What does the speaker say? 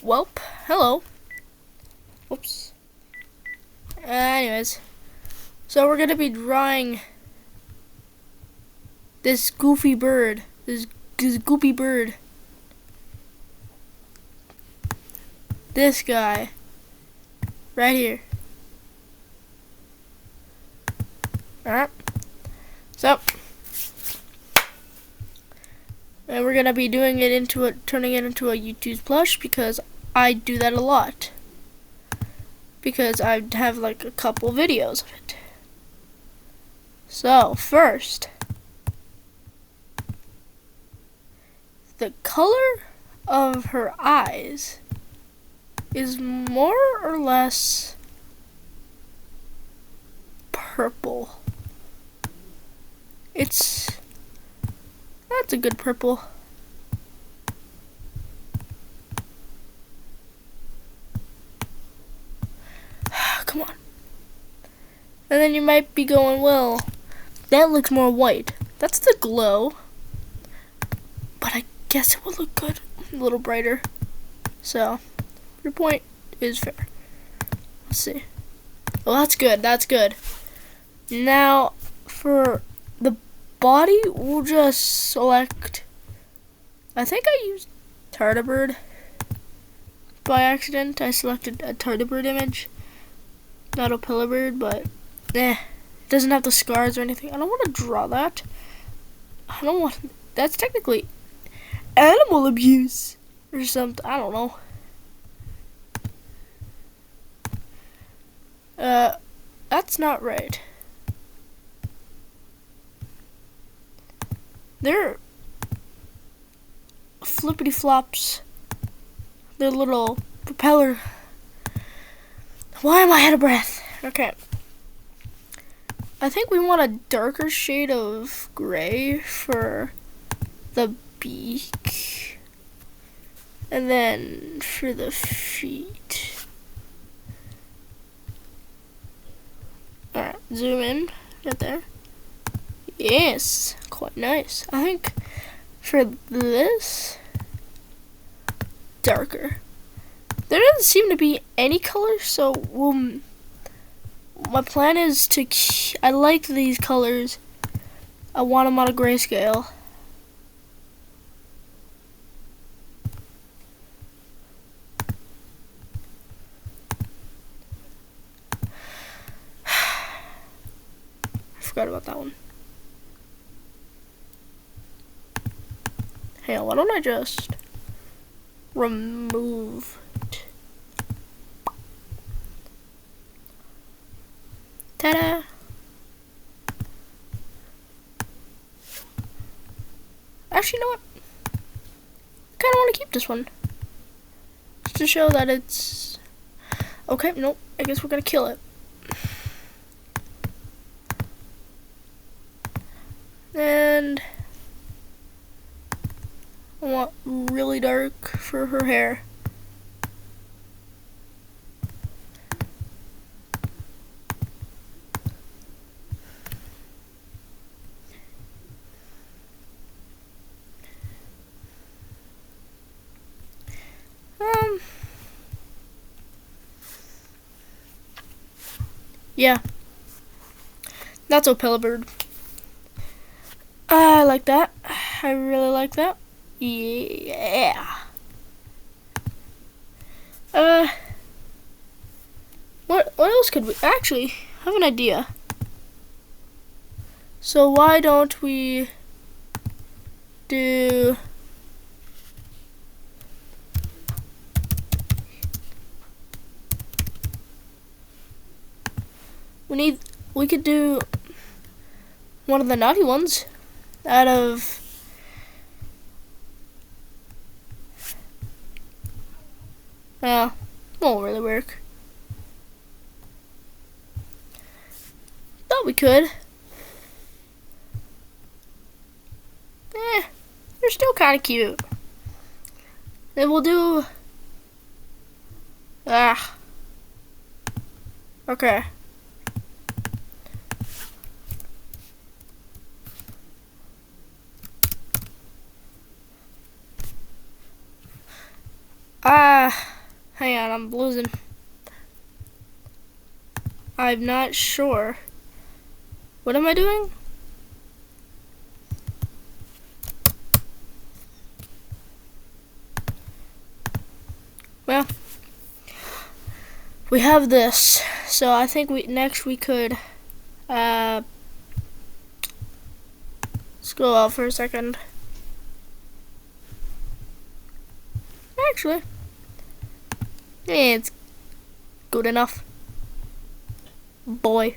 Welp, hello. Whoops. Anyways, so we're gonna be drawing this goofy bird. This goofy bird. This guy. Right here. Alright. So, and we're gonna be doing it turning it into a YouTube plush because I do that a lot. Because I have like a couple videos of it. So, first, the color of her eyes is more or less purple. That's a good purple. Come on. And then you might be going, well, that looks more white. That's the glow. But I guess it would look good a little brighter. So, your point is fair. Let's see. Well, that's good. That's good. Now, for the body, we'll just select. I think I used Tardigrade by accident. I selected a Tardigrade image, not a Pillarbird, but it doesn't have the scars or anything. I don't want to draw that. I don't want. That's technically animal abuse or something. I don't know. That's not right. They're flippity flops. They're little propeller. Why am I out of breath? Okay. I think we want a darker shade of gray for the beak. And then for the feet. Alright, zoom in right there. Yes, quite nice. I think for this, darker. There doesn't seem to be any color, so my plan is to, I like these colors. I want them on a grayscale. I forgot about that one. Hey, why don't I just remove it? Ta-da! Actually, you know what? I kind of want to keep this one. Just to show that it's... Okay, nope. I guess we're going to kill it. And I want really dark for her hair. Yeah. That's a Pillarbird. I like that. I really like that. Yeah. What else could we actually have an idea? So why don't we do we could do one of the naughty ones out of won't really work. Thought we could. They're still kind of cute. Then we'll do okay. Hang on, I'm losing. I'm not sure. What am I doing? Well, we have this, so I think next we could let's go out for a second. Actually, yeah, it's good enough. Boy.